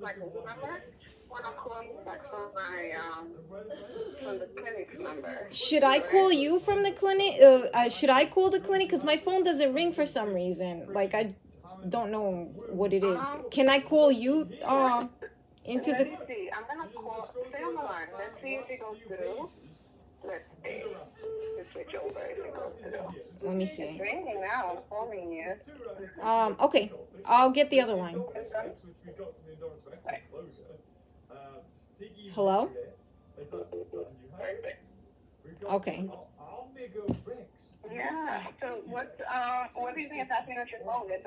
my Google number. When I'm calling you back from the clinic's number. Should I call Alright? you from the clinic? Should I call the clinic? Because my phone doesn't ring for some reason. Like, I don't know what it is. Can I call you into Let the... me see. I'm gonna call. Stay on the line. Let's see if it goes through. Let's see. Let's switch over if it goes through. Let me It's see. ringing now. I'm calling you. Okay. I'll get the other line. Right. Hello? Perfect. Okay. Yeah. So what do you think is happening with your phone? Is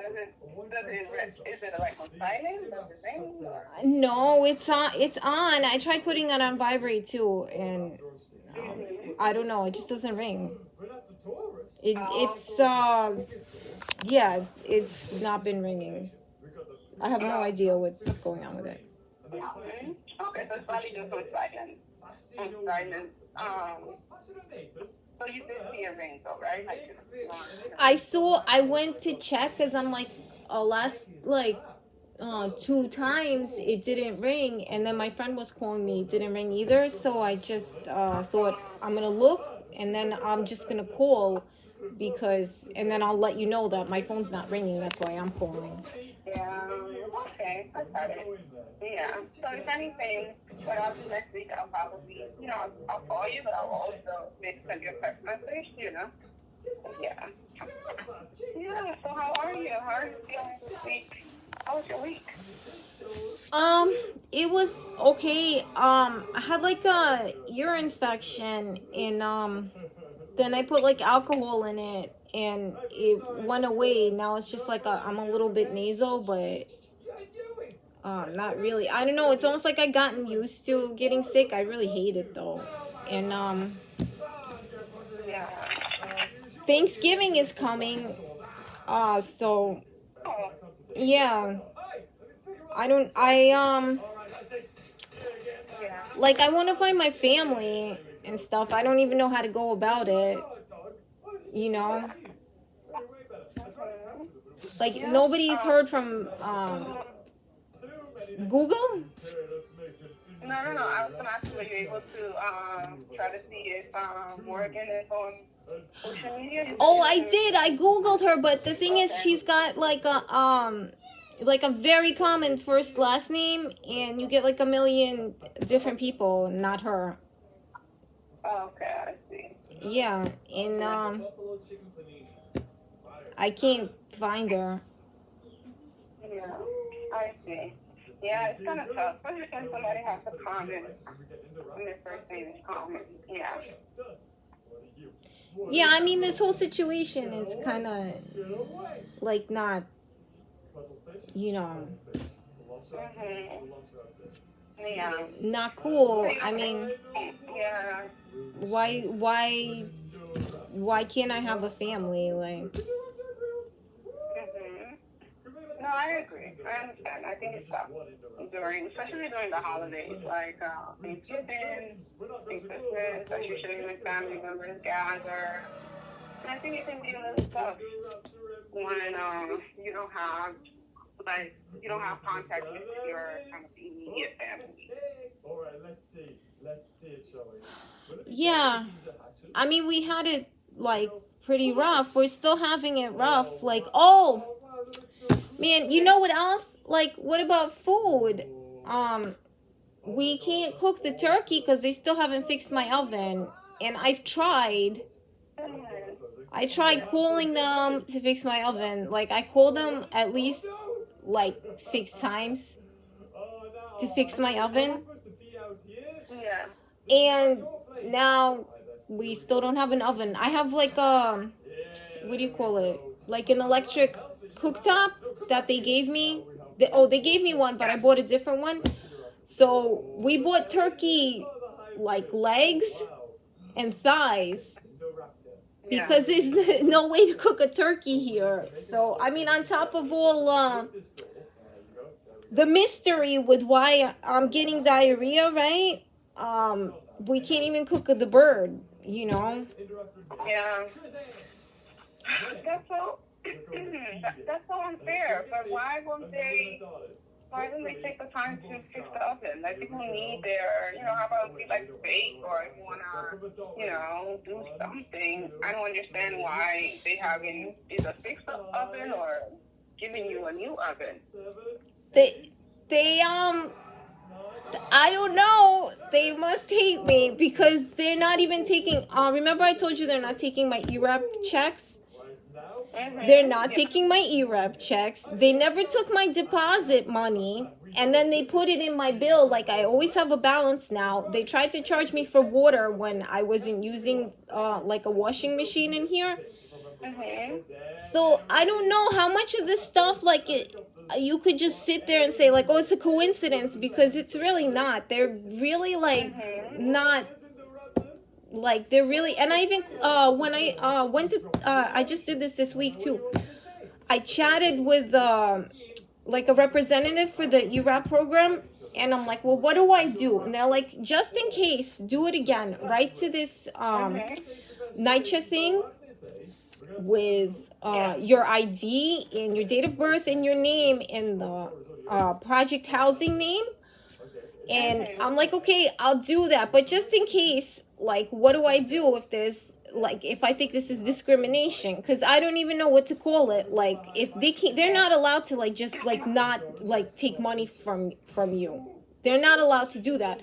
it like on silent? Does it ring? Or? No, it's on. It's on. I tried putting it on vibrate too, and I don't know. It just doesn't ring. It's yeah. It's not been ringing. I have no idea what's going on with it. Okay, so it's probably just on silent. On silent. So you did see a ring though, right? Like, I went to check because I'm like, last like 2 times it didn't ring, and then my friend was calling me, it didn't ring either. So I just thought I'm gonna look, and then I'm just gonna call because, and then I'll let you know that my phone's not ringing. That's why I'm calling. yeah, okay, I got it. Yeah, so if anything, what I'll do next week, I'll probably, I'll call you, but I'll also maybe send you a text message. Yeah. Yeah, so how are you? How are you feeling this week? How was your week? It was okay. I had like a ear infection, and then I put like alcohol in it, and it went away. Now it's just like I'm a little bit nasal, but not really. I don't know. It's almost like I gotten used to getting sick. I really hate it though, and Yeah. Thanksgiving is coming. So Oh, yeah. I don't. yeah. Like, I want to find my family and stuff. I don't even know how to go about it. You know, like Yeah. nobody's heard from Google. No. I was gonna ask you, were you able to try to see if Morgan is on social media? Oh, I did. I Googled her, but the thing is, she's got like a very common first last name, and you get like a million different people, not her. Oh, okay, I see. Yeah, and I can't find her. Yeah, I see. Yeah, it's kind of tough, especially when somebody has a comment when their first name is common. Yeah. Yeah, I mean, this whole situation is kind of like not, you know, Mhm. Yeah. not cool. I mean, Yeah. why why why can't I have a family? Like, Mhm. No, I agree. I understand. I think it's tough especially during the holidays, like Thanksgiving and Christmas, that usually when family members gather. And I think it can be a little tough when you don't have contact with your kind of immediate family. yeah, I mean, we had it like pretty rough. We're still having it rough. Like, oh man, you know what else? Like, what about food? We can't cook the turkey because they still haven't fixed my oven, and I've tried. I tried calling them to fix my oven. Like, I called them at least like 6 times to fix my oven, Yeah. and now we still don't have an oven. I have like what do you call it? Like an electric cooktop that they gave me. They gave me one, but I bought a different one. So we bought turkey like legs and thighs Yeah. because there's no way to cook a turkey here. So I mean, on top of all the mystery with why I'm getting diarrhea, right? We can't even cook the bird, you know. Yeah. That's so that's so unfair. But why won't they why don't they take the time to fix the oven? Like people need their, how about we like to bake or if you wanna, do something. I don't understand why they haven't either fixed the oven or giving you a new oven. They I don't know. They must hate me because they're not even taking. Remember, I told you they're not taking my ERAP checks. They're not taking my ERAP checks. They never took my deposit money, and then they put it in my bill. Like I always have a balance now. They tried to charge me for water when I wasn't using like a washing machine in here. So I don't know how much of this stuff like it. You could just sit there and say like, oh, it's a coincidence because it's really not. They're really like not. Like they're really, and I even when I went to I just did this week too. I chatted with like a representative for the ERAP program, and I'm like, well, what do I do? And they're like, just in case, do it again. Write to this NYCHA thing with your ID and your date of birth and your name and the project housing name. And I'm like, okay, I'll do that. But just in case, like, what do I do if there's, like, if I think this is discrimination? Because I don't even know what to call it. Like, if they can't, they're not allowed to, like, just, like, not, like, take money from you. They're not allowed to do that.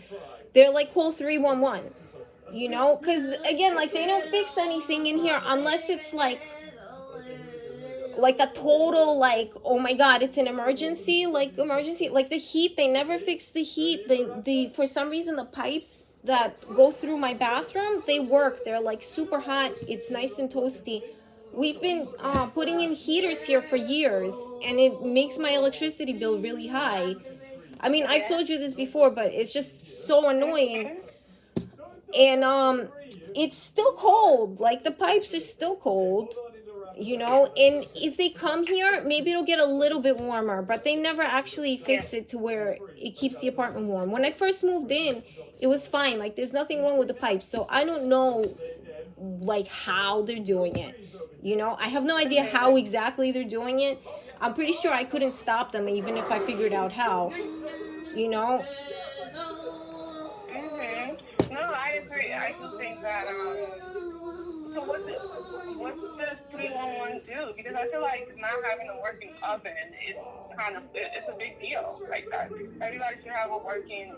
They're like, call 311. You know? Because, again, like, they don't fix anything in here unless it's, like a total like, oh my god, it's an emergency, like the heat. They never fix the heat. The for some reason the pipes that go through my bathroom, they work. They're like super hot. It's nice and toasty. We've been putting in heaters here for years, and it makes my electricity bill really high. I mean, I've told you this before, but it's just so annoying. And it's still cold. Like the pipes are still cold. And if they come here, maybe it'll get a little bit warmer, but they never actually fix it to where it keeps the apartment warm. When I first moved in, it was fine. Like there's nothing wrong with the pipes. So I don't know like how they're doing it. I have no idea how exactly they're doing it. I'm pretty sure I couldn't stop them even if I figured out how. No, I agree. I just think that so what's the 311 do? Because I feel like not having a working oven is it's a big deal like that. Everybody should have a working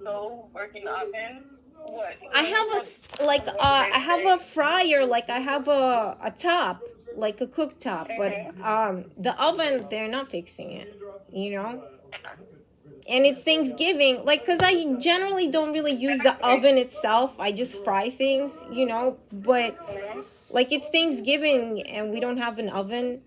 stove, working oven. What? I have I have a fryer, like I have a top, like a cooktop, but the oven, they're not fixing it. And it's Thanksgiving, like, because I generally don't really use the oven itself. I just fry things, but like it's Thanksgiving and we don't have an oven.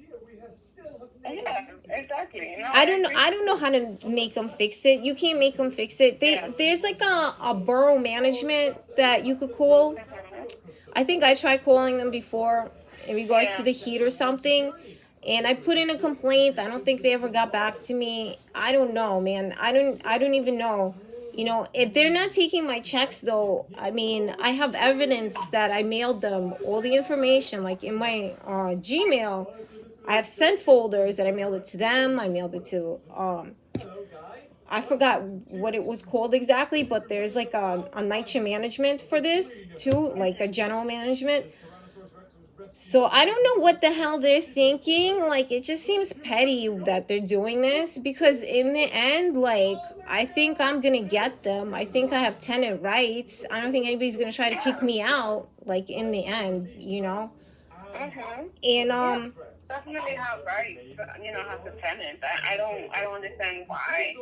Yeah, exactly. I don't know how to make them fix it. You can't make them fix it. There's like a borough management that you could call. I think I tried calling them before in regards to the heat or something. And I put in a complaint. I don't think they ever got back to me. I don't know, man. I don't even know. If they're not taking my checks though, I mean, I have evidence that I mailed them all the information, like in my Gmail. I have sent folders that I mailed it to them. I mailed it to I forgot what it was called exactly, but there's like a NYCHA management for this too, like a general management. So I don't know what the hell they're thinking. Like, it just seems petty that they're doing this because in the end, like, I think I'm going to get them. I think I have tenant rights. I don't think anybody's going to try to kick me out, like, in the end, And, definitely have rights, have the tenant. I don't understand why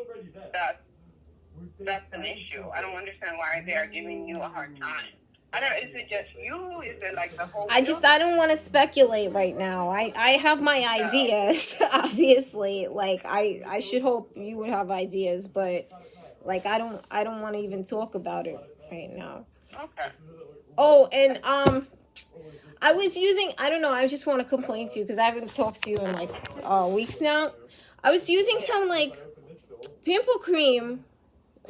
that's an issue. I don't understand why they are giving you a hard time. I don't. Is it just you? Is it like the whole? I don't want to speculate right now. I have my ideas, obviously. Like I should hope you would have ideas, but like I don't want to even talk about it right now. Okay. Oh, and I was using. I don't know. I just want to complain to you because I haven't talked to you in like weeks now. I was using some like pimple cream.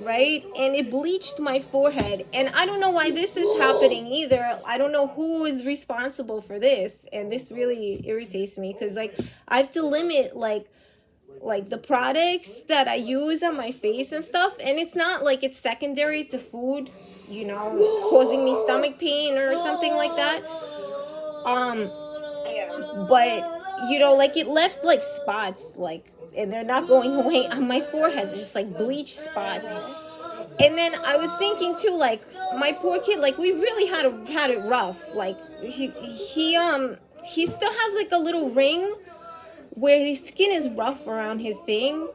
Right? And it bleached my forehead. And I don't know why this is happening either. I don't know who is responsible for this. And this really irritates me because, like, I have to limit, like, like the products that I use on my face and stuff, and it's not like it's secondary to food, you know, causing me stomach pain or something like that. Um, Yeah. but you know, like it left like spots, like, and they're not going away on my forehead. They're just like bleach spots. And then I was thinking too, like my poor kid, like we really had it rough. Like he still has like a little ring where his skin is rough around his thing.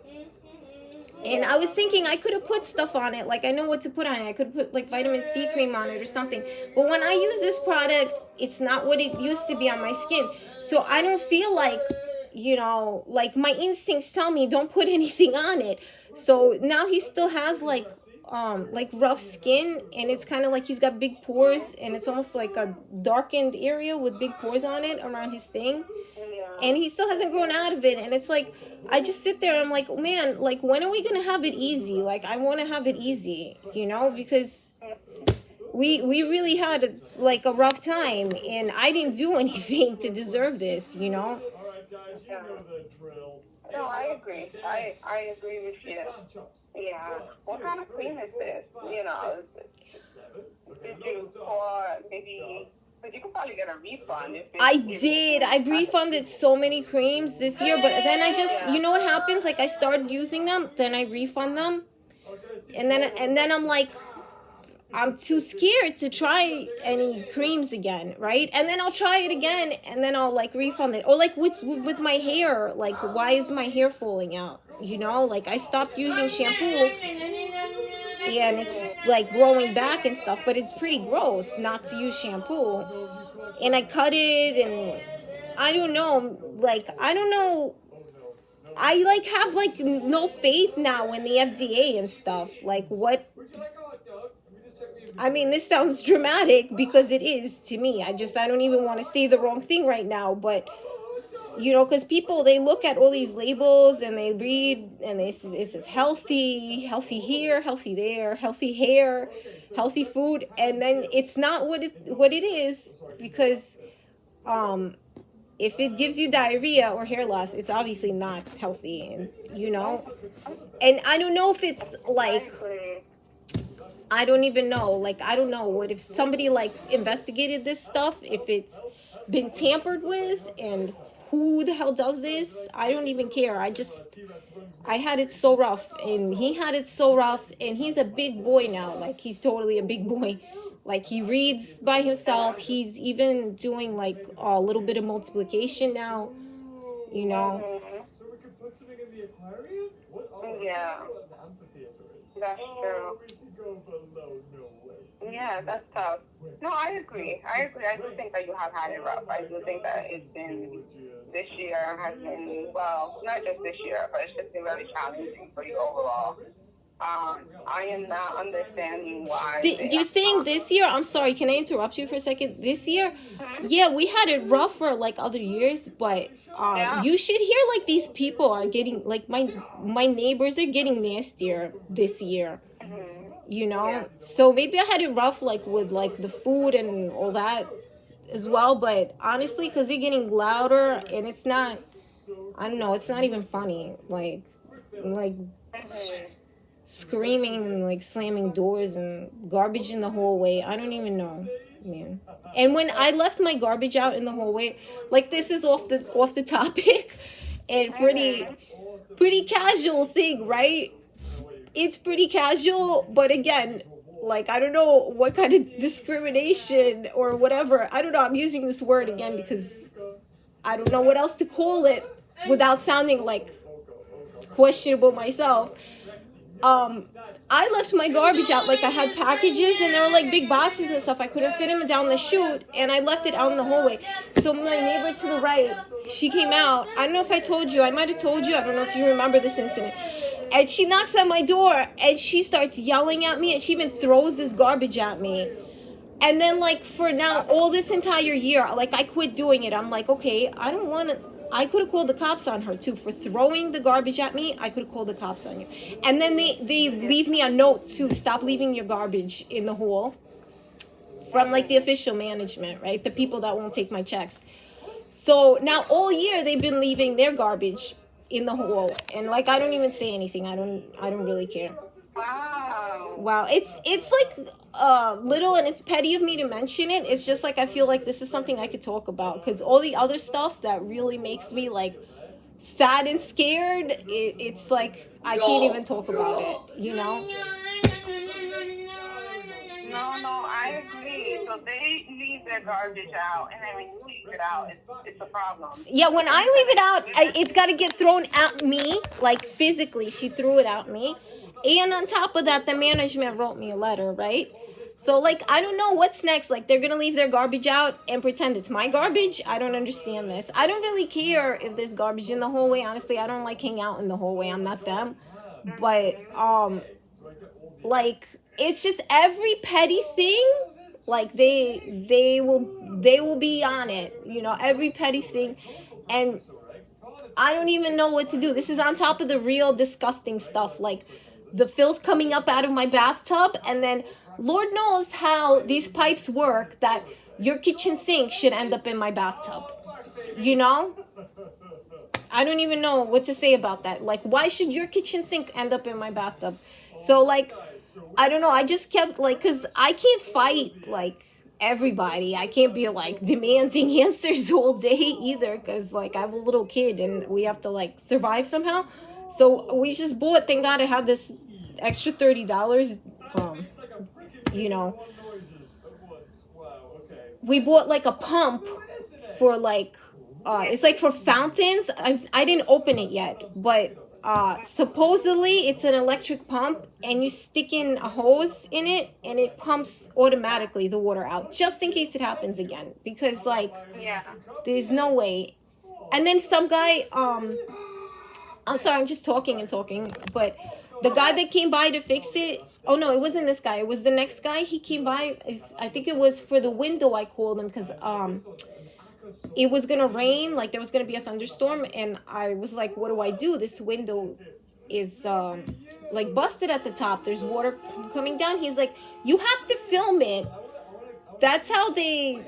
And I was thinking I could have put stuff on it, like I know what to put on it. I could put like vitamin C cream on it or something. But when I use this product, it's not what it used to be on my skin. So I don't feel like, you know, like my instincts tell me don't put anything on it. So now he still has like rough skin, and it's kind of like he's got big pores, and it's almost like a darkened area with big pores on it around his thing, and he still hasn't grown out of it. And it's like I just sit there and I'm like, man, like when are we gonna have it easy? Like I want to have it easy, you know, because we really had like a rough time, and I didn't do anything to deserve this, you know. Yeah. No, I agree. I agree with you. Yeah. What kind of cream is this? You know, did you pour maybe? But you could probably get a refund if it's, I did. I refunded so many creams this year, but then I just, you know what happens? Like I started using them, then I refund them, and then I'm like, I'm too scared to try any creams again, right? And then I'll try it again, and then I'll like refund it. Or like with my hair, like why is my hair falling out? You know, like I stopped using shampoo, and it's like growing back and stuff, but it's pretty gross not to use shampoo. And I cut it, and I don't know, like I don't know. I like have like no faith now in the FDA and stuff. Like what, I mean, this sounds dramatic because it is to me. I don't even want to say the wrong thing right now, but you know, because people, they look at all these labels and they read, and it says healthy, healthy here, healthy there, healthy hair, healthy food, and then it's not what it is, because if it gives you diarrhea or hair loss, it's obviously not healthy, and you know, and I don't know if it's like, I don't even know. Like, I don't know what if somebody like investigated this stuff, if it's been tampered with, and who the hell does this? I don't even care. I had it so rough, and he had it so rough, and he's a big boy now. Like, he's totally a big boy. Like, he reads by himself. He's even doing like a little bit of multiplication now, you know. Yeah, that's true. Yeah, that's tough. No, I agree. I agree. I do think that you have had it rough. I do think that it's been, this year has been, well, not just this year, but it's just been very challenging for you overall. I am not understanding why. You're saying this year? I'm sorry, can I interrupt you for a second? This year, yeah, we had it rough for like other years, but Yeah. you should hear like these people are getting, like my neighbors are getting nastier this year. You know, Yeah. so maybe I had it rough like with like the food and all that as well, but honestly, because they're getting louder, and it's not, I don't know, it's not even funny, like screaming and like slamming doors and garbage in the hallway. I don't even know, man. And when I left my garbage out in the hallway, like this is off the topic, and pretty casual thing, right? It's pretty casual, but again, like I don't know what kind of discrimination or whatever. I don't know. I'm using this word again because I don't know what else to call it without sounding like questionable myself. I left my garbage out, like I had packages, and there were like big boxes and stuff. I couldn't fit them down the chute, and I left it out in the hallway. So my neighbor to the right, she came out. I don't know if I told you. I might have told you. I don't know if you remember this incident. And she knocks at my door, and she starts yelling at me, and she even throws this garbage at me. And then, like, for now, all this entire year, like, I quit doing it. I'm like, okay, I don't want to. I could have called the cops on her, too. For throwing the garbage at me, I could have called the cops on you. And then they leave me a note, to stop leaving your garbage in the hall. From, like, the official management, right? The people that won't take my checks. So, now all year, they've been leaving their garbage in the hall, and like I don't even say anything. I don't really care. Wow. Wow, it's like little, and it's petty of me to mention it. It's just like I feel like this is something I could talk about, because all the other stuff that really makes me like sad and scared, it's like I can't even talk about it, you know? No, I agree. So they leave their garbage out, and then when you leave it out, it's a problem. Yeah, when I leave it out, it's got to get thrown at me, like physically. She threw it at me. And on top of that, the management wrote me a letter, right? So, like, I don't know what's next. Like, they're going to leave their garbage out and pretend it's my garbage? I don't understand this. I don't really care if there's garbage in the hallway. Honestly, I don't like hang out in the hallway. I'm not them. But, like, it's just every petty thing, like they will be on it, you know, every petty thing. And I don't even know what to do. This is on top of the real disgusting stuff, like the filth coming up out of my bathtub. And then Lord knows how these pipes work, that your kitchen sink should end up in my bathtub, you know? I don't even know what to say about that. Like, why should your kitchen sink end up in my bathtub? So, like, I don't know. I just kept, like, because I can't fight, like, everybody. I can't be, like, demanding answers all day either, because, like, I have a little kid and we have to, like, survive somehow. So we just bought, thank God I had this extra $30, you know. We bought, like, a pump for, like, it's like for fountains. I didn't open it yet, but supposedly it's an electric pump, and you stick in a hose in it, and it pumps automatically the water out, just in case it happens again. Because like, Yeah. there's no way. And then some guy, I'm sorry, I'm just talking and talking, but the guy that came by to fix it. Oh no, it wasn't this guy. It was the next guy. He came by. I think it was for the window. I called him because it was gonna rain, like there was gonna be a thunderstorm, and I was like, what do I do? This window is like busted at the top, there's water coming down. He's like, you have to film it. That's how they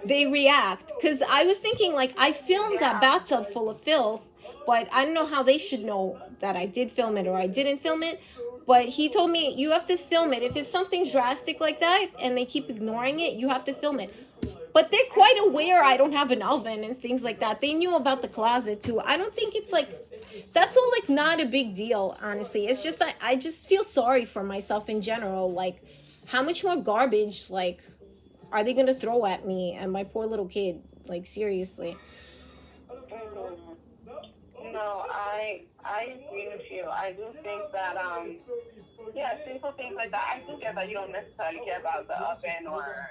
react. Because I was thinking, like, I filmed that bathtub full of filth, but I don't know how they should know that I did film it or I didn't film it. But he told me, you have to film it. If it's something drastic like that and they keep ignoring it, you have to film it. But they're quite aware I don't have an oven and things like that. They knew about the closet too. I don't think it's like, that's all like not a big deal, honestly. It's just that I just feel sorry for myself in general. Like, how much more garbage, like, are they gonna throw at me and my poor little kid? Like, seriously. No, I agree with you. I do think that yeah, simple things like that. I do get that you don't necessarily care about the oven or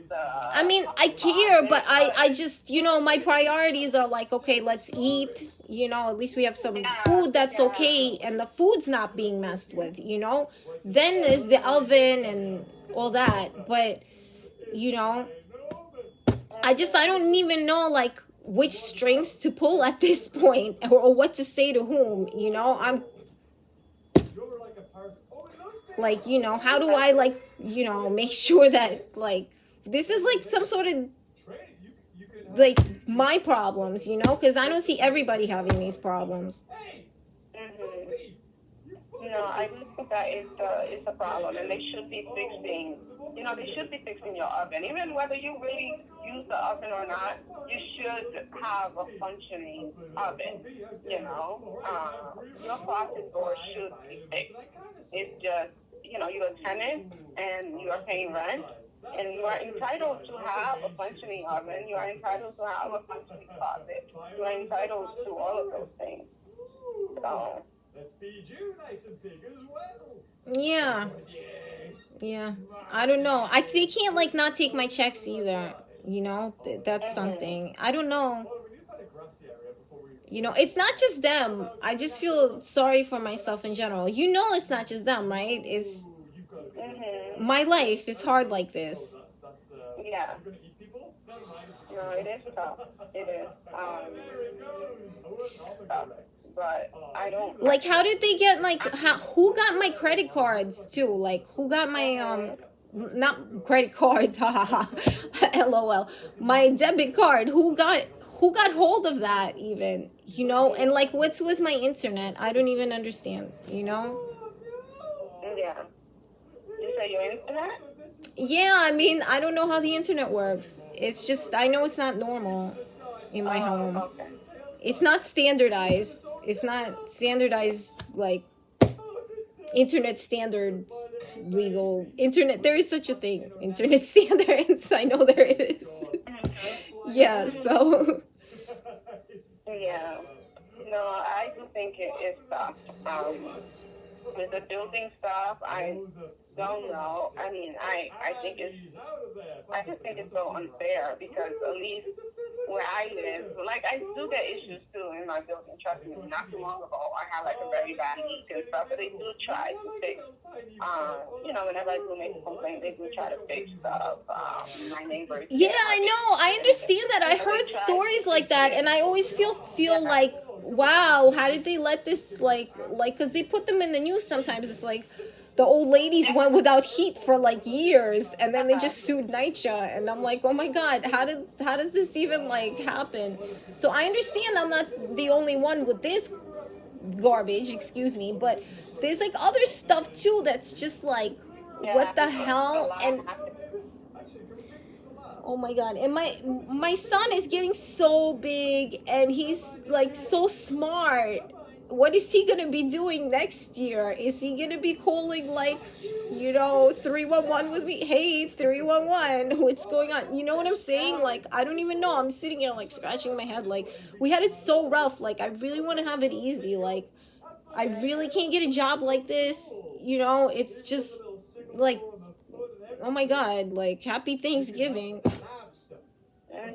the. I mean, I care, but I just, you know, my priorities are like, okay, let's eat. You know, at least we have some food that's okay, and the food's not being messed with. You know, then there's the oven and all that. But you know, I don't even know like which strings to pull at this point, or what to say to whom. You know, I'm like, you know, how do I like, you know, make sure that like this is like some sort of like my problems, you know, because I don't see everybody having these problems. No, I do think that is a problem, and they should be fixing. You know, they should be fixing your oven, even whether you really use the oven or not. You should have a functioning oven. You know, your closet door should be fixed. It's just, you know, you're a tenant and you are paying rent, and you are entitled to have a functioning oven. You are entitled to have a functioning closet. You are entitled to all of those things. So. Let's feed you nice and big as well. Yeah. I don't know. They can't like not take my checks either. You know, that's something. I don't know. You know, it's not just them. I just feel sorry for myself in general. You know, it's not just them, right? It's my life is hard like this. Yeah. No, it is tough. It is. Tough. But I don't like. How did they get like? Who got my credit cards too? Like, who got my not credit cards? Ha ha ha. LOL. My debit card. Who who got hold of that even, you know? And like, what's with my internet? I don't even understand, you know? Yeah. You say your internet? Yeah, I mean, I don't know how the internet works. It's just, I know it's not normal in my home. Okay. It's not standardized. It's not standardized, like, internet standards, legal internet. There is such a thing, internet standards. I know there is. Yeah, so. Yeah. No, I do think it sucks. With the building stuff, I don't know. I mean, I think I just think it's so unfair because at least where I live, like I do get issues too in my building. Trust me, not too long ago, I had like a very bad leak and stuff, but they do try to fix. Whenever I do make a complaint, they do try to fix stuff. My neighbors. Yeah, I know. I understand that. I heard stories like that, and I always feel like, wow, how did they let this because they put them in the news sometimes. It's like the old ladies went without heat for like years, and then they just sued NYCHA, and I'm like, oh my god, how does this even like happen? So I understand I'm not the only one with this garbage, excuse me, but there's like other stuff too that's just like, what the hell? And oh my god, and my son is getting so big and he's like so smart. What is he gonna be doing next year? Is he gonna be calling like 311 with me? Hey, 311, what's going on? You know what I'm saying? Like, I don't even know. I'm sitting here like scratching my head. Like, we had it so rough. Like, I really want to have it easy. Like, I really can't get a job like this. It's just like, oh my god, like, happy Thanksgiving.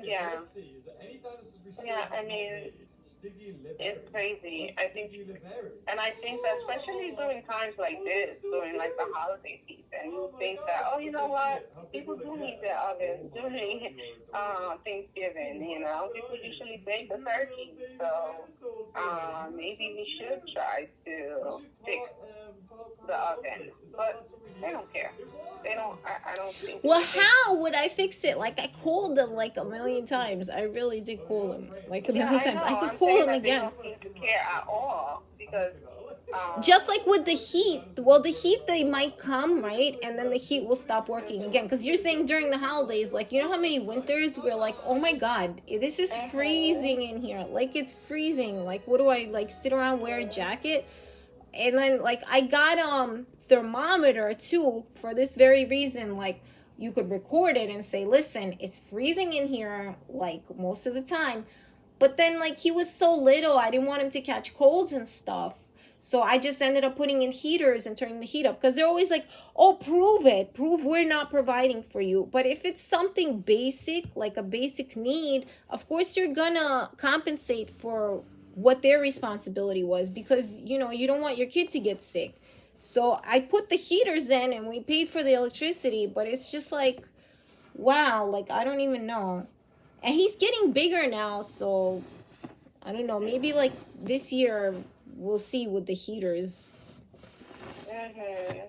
Yeah. Yeah, I mean, it's crazy. I think that especially during times like this, during like the holiday season, you think that, oh, you know what? People do need their ovens during Thanksgiving, People usually bake the turkey. So maybe we should try to fix the oven. But they don't care. They don't, I don't think. Well, how would I fix it? Like, I called them like a million times. I really did call them like a million times. I could call them again. They don't seem to care at all because. Just like with the heat. Well, the heat, they might come, right? And then the heat will stop working again. Because you're saying during the holidays, like, you know how many winters we're like, oh my god, this is freezing in here. Like, it's freezing. Like, what do I, like, sit around, wear a jacket? And then, like, I got thermometer too for this very reason. Like, you could record it and say, listen, it's freezing in here like most of the time. But then, like, he was so little, I didn't want him to catch colds and stuff. So I just ended up putting in heaters and turning the heat up, because they're always like, oh, prove we're not providing for you. But if it's something basic, like a basic need, of course you're gonna compensate for what their responsibility was, because you don't want your kid to get sick. So I put the heaters in and we paid for the electricity, but it's just like, wow, like, I don't even know. And he's getting bigger now, so I don't know, maybe like this year we'll see with the heaters. Mm-hmm.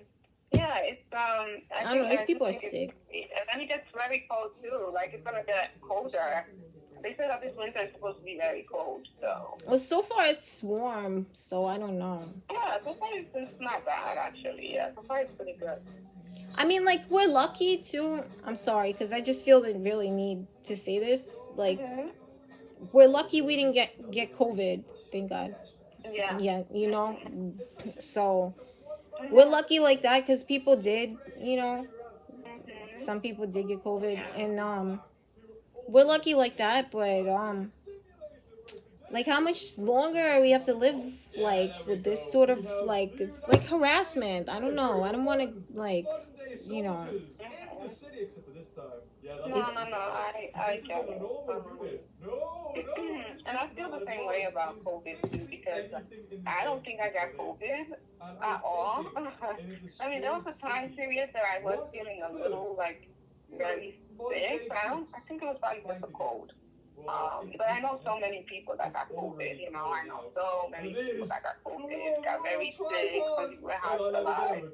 Yeah, it's I don't know, these people are sick. And then it gets very cold too. Like, it's gonna get colder. They said that this winter is supposed to be very cold, so. Well, so far it's warm, so I don't know. Yeah, so far it's not bad, actually. Yeah, so far it's pretty good. I mean, like, we're lucky too. I'm sorry, because I just feel the really need to say this. Like, we're lucky we didn't get COVID, thank God. Yeah. Yeah, so we're lucky like that, because people did, some people did get COVID, and we're lucky like that, but like, how much longer we have to live, like, with this sort of, like, it's like harassment. I don't know. I don't want to, like, No, I get it. And I feel the same way about COVID too, because I don't think I got COVID at all. I mean, there was a time period that I was feeling a little, like, very sick. I think it was probably just a cold. But I know so many people that got COVID, I know so many people that got COVID, got very sick, some people were hospitalized.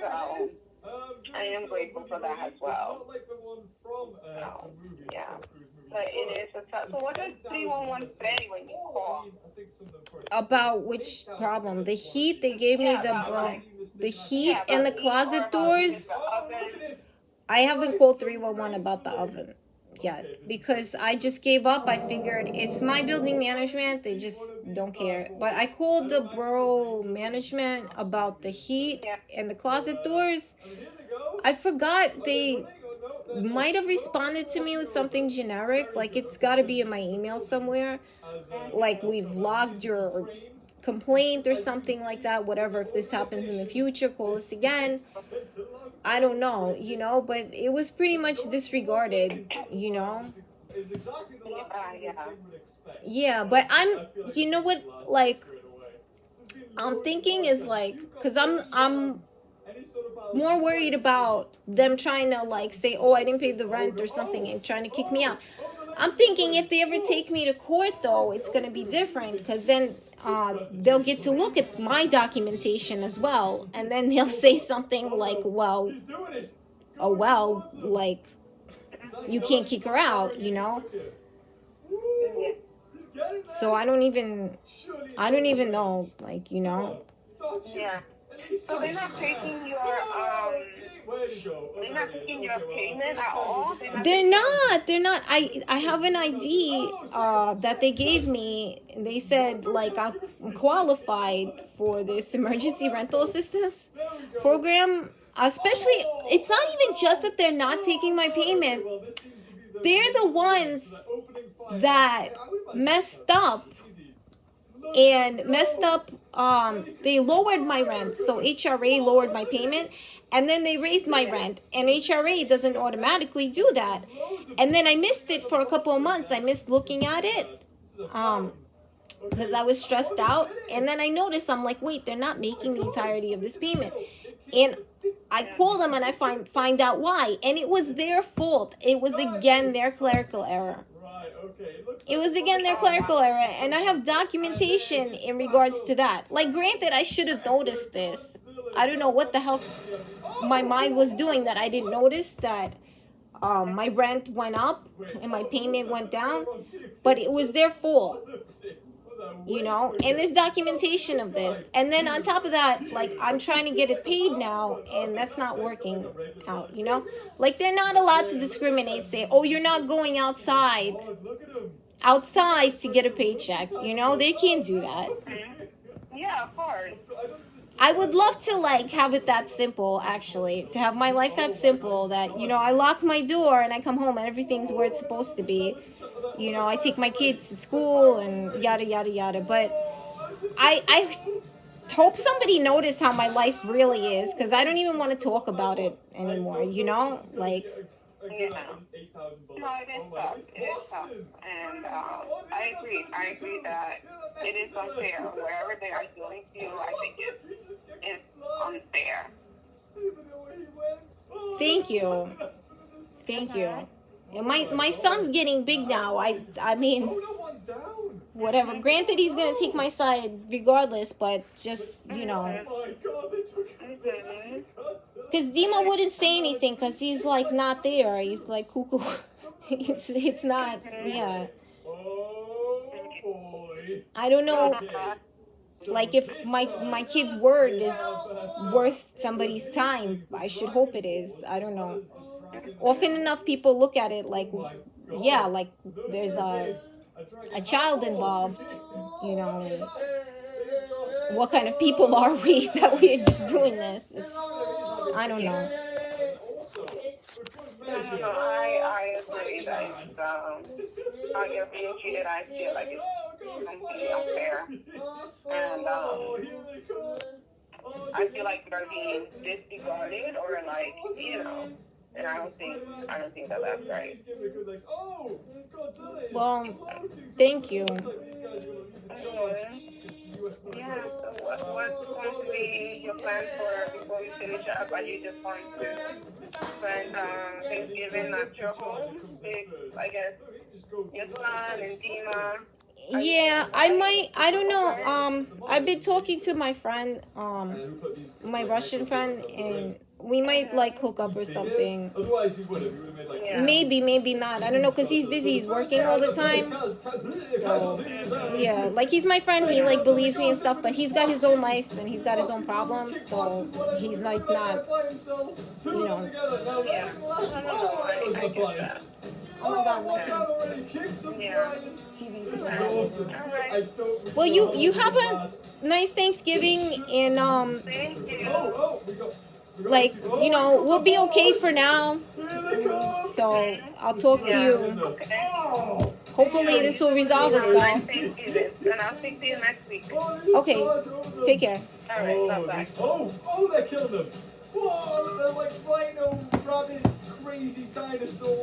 So I am grateful for that as well. So, yeah. but it is a tough. So what does 311 say when you call? About which problem? The heat. They gave me Yeah, the about like the heat and about the heat or closet about is doors. the oven. I haven't called 311 about the oven yet because I just gave up. I figured it's my building management. They just don't care. But I called the borough management about the heat Yeah, and the closet doors. I forgot they might have responded to me with something generic, like it's got to be in my email somewhere, like we've logged your complaint or something like that. Whatever, if this happens in the future, call us again. I don't know, but it was pretty much disregarded, yeah. Yeah, but you know what, like, I'm thinking is like, because I'm more worried about them trying to like say, oh, I didn't pay the rent or something and trying to kick me out. I'm thinking if they ever take me to court though, it's going to be different because then they'll get to look at my documentation as well, and then they'll say something like, well, oh well, like, you can't kick her out, Yeah. so I don't even know, like, Yeah. So they're not taking your payment at all. They're not They're taking your. not. They're not. I have an ID that they gave me. They said like I'm qualified for this emergency rental assistance program. Especially, it's not even just that they're not taking my payment. They're the ones that messed up they lowered my rent, so HRA lowered my payment, and then they raised my rent, and HRA doesn't automatically do that, and then I missed it for a couple of months. I missed looking at it because I was stressed out, and then I noticed, I'm like, wait, they're not making the entirety of this payment, and I call them and I find out why, and it was their fault. It was again their clerical error. It was again their clerical error, and I have documentation in regards to that. Like, granted, I should have noticed this. I don't know what the hell my mind was doing that I didn't notice that my rent went up and my payment went down, but it was their fault, and there's documentation of this. And then on top of that, like, I'm trying to get it paid now, and that's not working out, like, they're not allowed to discriminate, say, oh, you're not going outside to get a paycheck, they can't do that. Yeah, of course. I would love to like have it that simple, actually, to have my life that simple that I lock my door and I come home and everything's where it's supposed to be. I take my kids to school and yada yada yada. But I hope somebody noticed how my life really is, because I don't even want to talk about it anymore. Like, Yeah. No, it is tough. It is tough. And I agree. I agree that it is unfair. Wherever they are doing to you, I think it's unfair. thank you, thank you. And my son's getting big now. I mean, whatever. Granted, he's gonna take my side regardless, but just because Dima wouldn't say anything because he's like not there. He's like cuckoo. It's not. Yeah. I don't know. Like, if my kid's word is worth somebody's time, I should hope it is. I don't know. Often enough, people look at it like, yeah, like there's a child involved. And what kind of people are we that we're just doing this? I don't know. No, I agree that how you're being treated. I feel like it's completely unfair. And I feel like they're being disregarded or like, and I don't think that that's right. Well, thank you. Yeah, so what's going to be your plan for before we finish up? Are you just going to spend Thanksgiving at your home with, I guess, your son and Dima? Yeah, I might. I don't know. I've been talking to my friend, my Russian friend, and we might like hook up or something. Otherwise, he would have. He would have made like. Yeah. Maybe not. I don't know, cause he's busy. He's working all the time. So yeah, like he's my friend. He like believes me and stuff, but he's got his own life and he's got his own problems. So he's like not, you know. Yeah. I get that. Oh my God, watch out already. Kicks him flying. TV's This is awesome. Alright. Well, you have a nice Thanksgiving and Thank you. We go. like you know we'll be okay for now. Here they come. So I'll talk to you. Okay. Hopefully this will resolve Nice itself. Thanksgiving. And I'll speak to you next week. Okay, take care. Alright, bye-bye. Oh, that killed him. Whoa, they're like rhino, rabbit, crazy dinosaur.